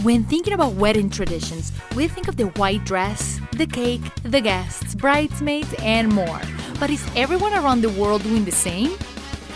When thinking about wedding traditions, we think of the white dress, the cake, the guests, bridesmaids, and more. But is everyone around the world doing the same?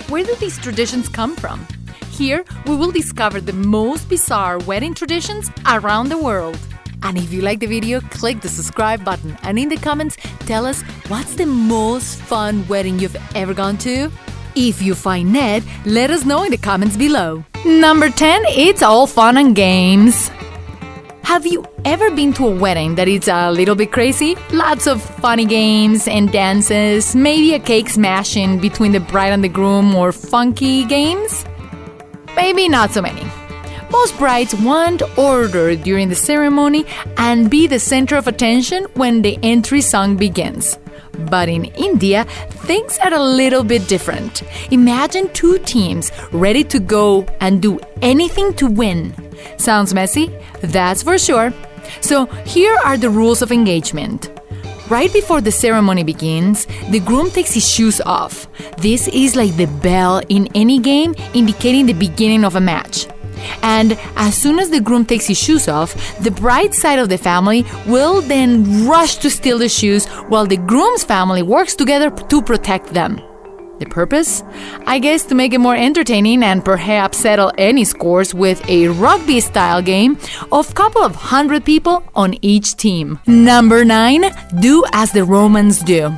Where do these traditions come from? Here, we will discover the most bizarre wedding traditions around the world. And if you like the video, click the subscribe button. And in the comments, tell us what's the most fun wedding you've ever gone to? If you find Ned, let us know in the comments below. Number 10, it's all fun and games. Have you ever been to a wedding that is a little bit crazy? Lots of funny games and dances, maybe a cake smashing between the bride and the groom, or funky games? Maybe not so many. Most brides want order during the ceremony and be the center of attention when the entry song begins. But in India, things are a little bit different. Imagine two teams ready to go and do anything to win. Sounds messy? That's for sure. So here are the rules of engagement. Right before the ceremony begins, the groom takes his shoes off. This is like the bell in any game, indicating the beginning of a match. And as soon as the groom takes his shoes off, the bride's side of the family will then rush to steal the shoes while the groom's family works together to protect them. The purpose? I guess to make it more entertaining and perhaps settle any scores with a rugby-style game of couple of 100 people on each team. Number 9, do as the Romans do.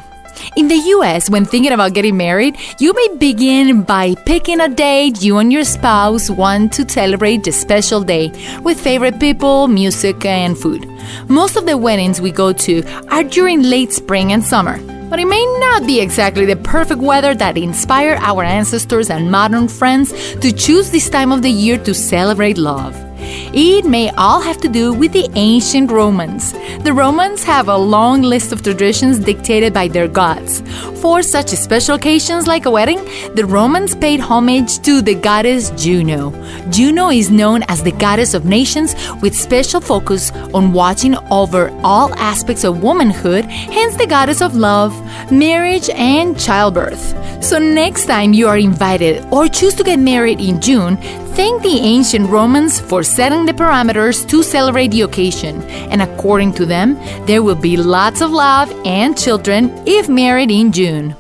In the US, when thinking about getting married, you may begin by picking a date you and your spouse want to celebrate the special day with favorite people, music, and food. Most of the weddings we go to are during late spring and summer, but it may not be exactly the perfect weather that inspired our ancestors and modern friends to choose this time of the year to celebrate love. It may all have to do with the ancient Romans. The Romans have a long list of traditions dictated by their gods. For such special occasions like a wedding, the Romans paid homage to the goddess Juno. Juno is known as the goddess of nations, with special focus on watching over all aspects of womanhood, hence the goddess of love, marriage, and childbirth. So next time you are invited or choose to get married in June, thank the ancient Romans for setting the parameters to celebrate the occasion. And according to them, there will be lots of love and children if married in June.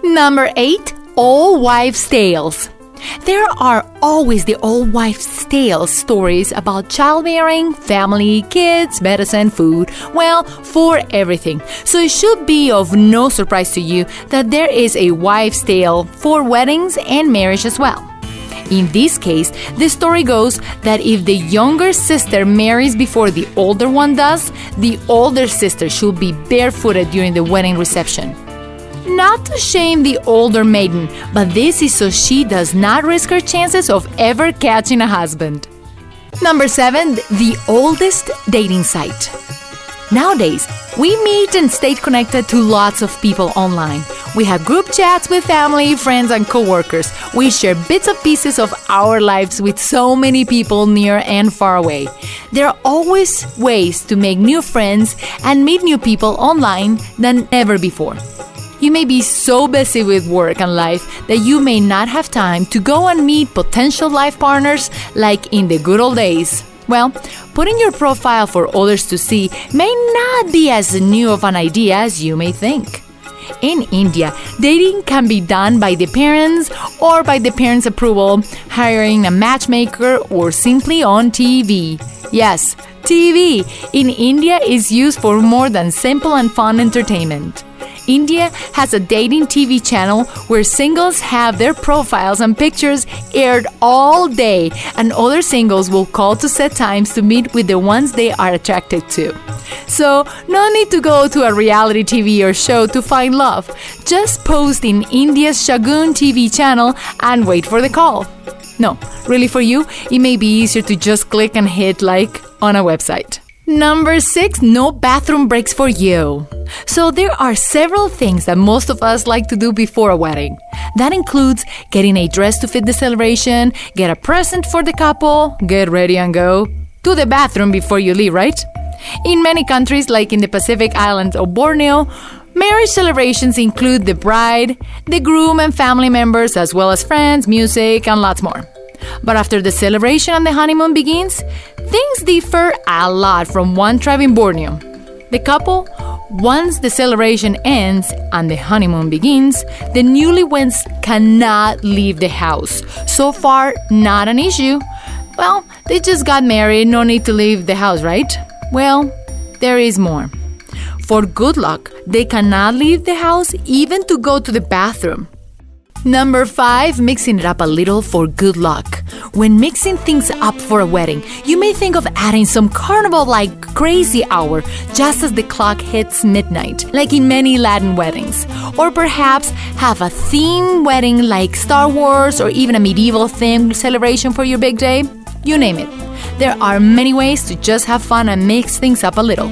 Number 8, old wives' tales. There are always the old wives' tales stories about childbearing, family, kids, medicine, food, well, for everything. So it should be of no surprise to you that there is a wives' tale for weddings and marriage as well. In this case, the story goes that if the younger sister marries before the older one does, the older sister should be barefooted during the wedding reception. Not to shame the older maiden, but this is so she does not risk her chances of ever catching a husband. Number 7, the oldest dating site. Nowadays, we meet and stay connected to lots of people online. We have group chats with family, friends, and coworkers. We share bits and pieces of our lives with so many people near and far away. There are always ways to make new friends and meet new people online than ever before. You may be so busy with work and life that you may not have time to go and meet potential life partners like in the good old days. Well, putting your profile for others to see may not be as new of an idea as you may think. In India, dating can be done by the parents or by the parents' approval, hiring a matchmaker, or simply on TV. Yes, TV in India is used for more than simple and fun entertainment. India has a dating TV channel where singles have their profiles and pictures aired all day, and other singles will call to set times to meet with the ones they are attracted to. So, no need to go to a reality TV or show to find love. Just post in India's Shagun TV channel and wait for the call. No, really for you, it may be easier to just click and hit like on a website. Number 6, no bathroom breaks for you. So there are several things that most of us like to do before a wedding. That includes getting a dress to fit the celebration, get a present for the couple, get ready and go to the bathroom before you leave, right? In many countries, like in the Pacific Islands or Borneo, marriage celebrations include the bride, the groom, and family members, as well as friends, music, and lots more. But after the celebration and the honeymoon begins, things differ a lot from one tribe in Borneo. The couple, once the celebration ends and the honeymoon begins, the newlyweds cannot leave the house. So far, not an issue. Well, they just got married, no need to leave the house, right? Well, there is more. For good luck, they cannot leave the house even to go to the bathroom. Number 5, mixing it up a little for good luck. When mixing things up for a wedding, you may think of adding some carnival-like crazy hour just as the clock hits midnight, like in many Latin weddings. Or perhaps have a theme wedding like Star Wars or even a medieval-themed celebration for your big day. You name it. There are many ways to just have fun and mix things up a little.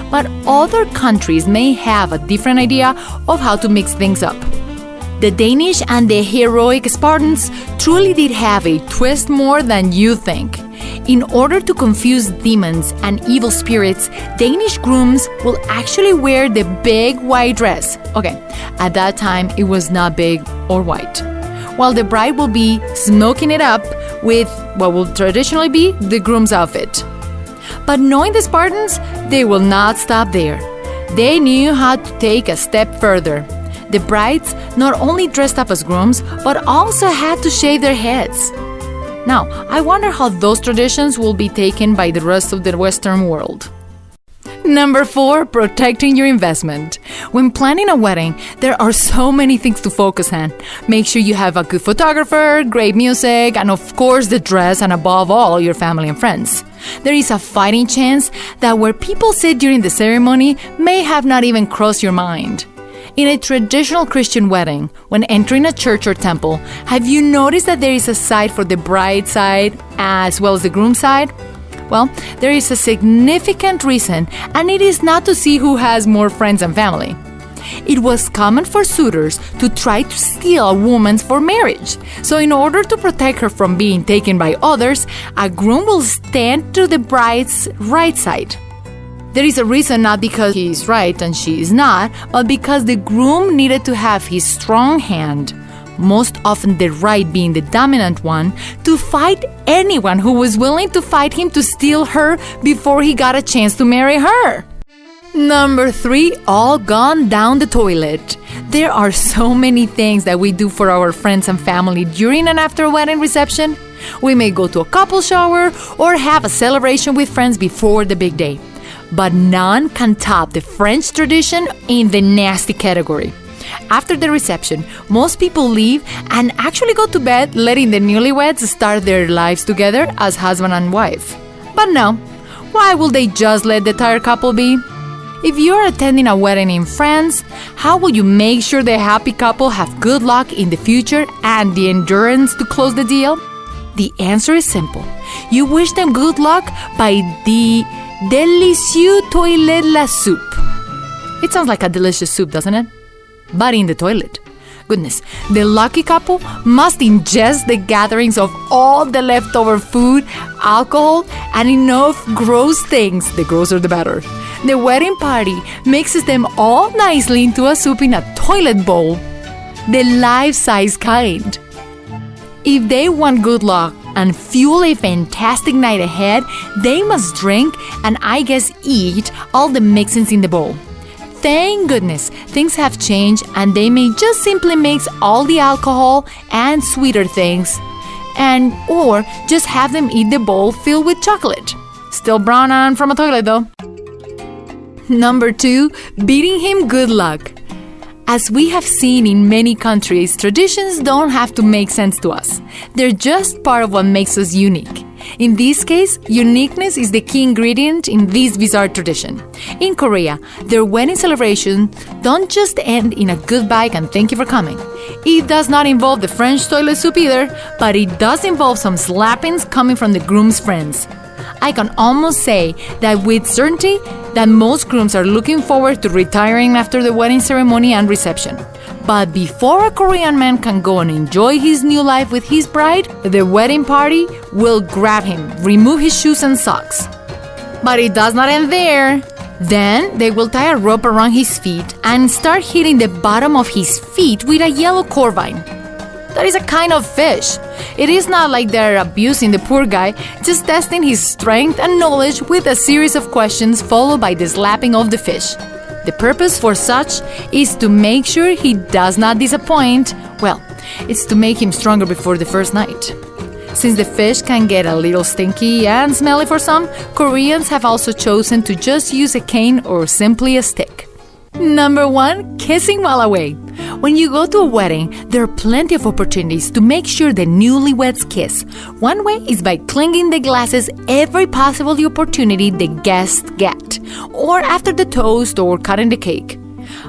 But other countries may have a different idea of how to mix things up. The Danish and the heroic Spartans truly did have a twist more than you think. In order to confuse demons and evil spirits, Danish grooms will actually wear the big white dress. Okay, at that time it was not big or white. While the bride will be smoking it up with what will traditionally be the groom's outfit. But knowing the Spartans, they will not stop there. They knew how to take a step further. The brides not only dressed up as grooms, but also had to shave their heads. Now, I wonder how those traditions will be taken by the rest of the Western world. Number 4, protecting your investment. When planning a wedding, there are so many things to focus on. Make sure you have a good photographer, great music, and of course the dress, and above all, your family and friends. There is a fighting chance that where people sit during the ceremony may have not even crossed your mind. In a traditional Christian wedding, when entering a church or temple, have you noticed that there is a side for the bride side as well as the groom side? Well, there is a significant reason, and it is not to see who has more friends and family. It was common for suitors to try to steal a woman for marriage. So in order to protect her from being taken by others, a groom will stand to the bride's right side. There is a reason, not because he is right and she is not, but because the groom needed to have his strong hand, most often the right being the dominant one, to fight anyone who was willing to fight him to steal her before he got a chance to marry her. Number 3, all gone down the toilet. There are so many things that we do for our friends and family during and after a wedding reception. We may go to a couple shower or have a celebration with friends before the big day. But none can top the French tradition in the nasty category. After the reception, most people leave and actually go to bed, letting the newlyweds start their lives together as husband and wife. But no, why will they just let the tired couple be? If you're attending a wedding in France, how will you make sure the happy couple have good luck in the future and the endurance to close the deal? The answer is simple. You wish them good luck by the délicieux toilet la soupe. It sounds like a delicious soup, doesn't it? But in the toilet. Goodness, the lucky couple must ingest the gatherings of all the leftover food, alcohol, and enough gross things. The grosser the better. The wedding party mixes them all nicely into a soup in a toilet bowl. The life-size kind. If they want good luck and fuel a fantastic night ahead, they must drink and I guess eat all the mixings in the bowl. Thank goodness things have changed and they may just simply mix all the alcohol and sweeter things or just have them eat the bowl filled with chocolate. Still brown and from a toilet though. Number 2, bidding him good luck. As we have seen in many countries, traditions don't have to make sense to us. They're just part of what makes us unique. In this case, uniqueness is the key ingredient in this bizarre tradition. In Korea, their wedding celebrations don't just end in a goodbye and thank you for coming. It does not involve the French toilet soup either, but it does involve some slappings coming from the groom's friends. I can almost say that with certainty that most grooms are looking forward to retiring after the wedding ceremony and reception. But before a Korean man can go and enjoy his new life with his bride, the wedding party will grab him, remove his shoes and socks. But it does not end there. Then they will tie a rope around his feet and start hitting the bottom of his feet with a yellow cord vine. that is a kind of fish. It is not like they're abusing the poor guy, just testing his strength and knowledge with a series of questions followed by the slapping of the fish. The purpose for such is to make sure he does not disappoint. Well, it's to make him stronger before the first night. Since the fish can get a little stinky and smelly for some, Koreans have also chosen to just use a cane or simply a stick. Number 1, kissing while away. When you go to a wedding, there are plenty of opportunities to make sure the newlyweds kiss. One way is by clinking the glasses every possible opportunity the guests get, or after the toast or cutting the cake.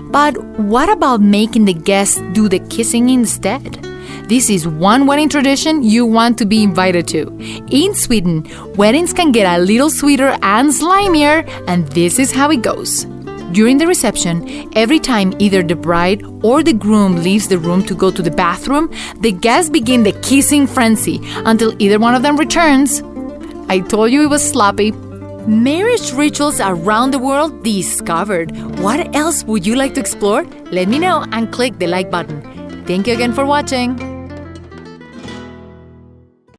But what about making the guests do the kissing instead? This is one wedding tradition you want to be invited to. In Sweden, weddings can get a little sweeter and slimier, and this is how it goes. During the reception, every time either the bride or the groom leaves the room to go to the bathroom, the guests begin the kissing frenzy until either one of them returns. I told you it was sloppy. Marriage rituals around the world discovered. What else would you like to explore? Let me know and click the like button. Thank you again for watching.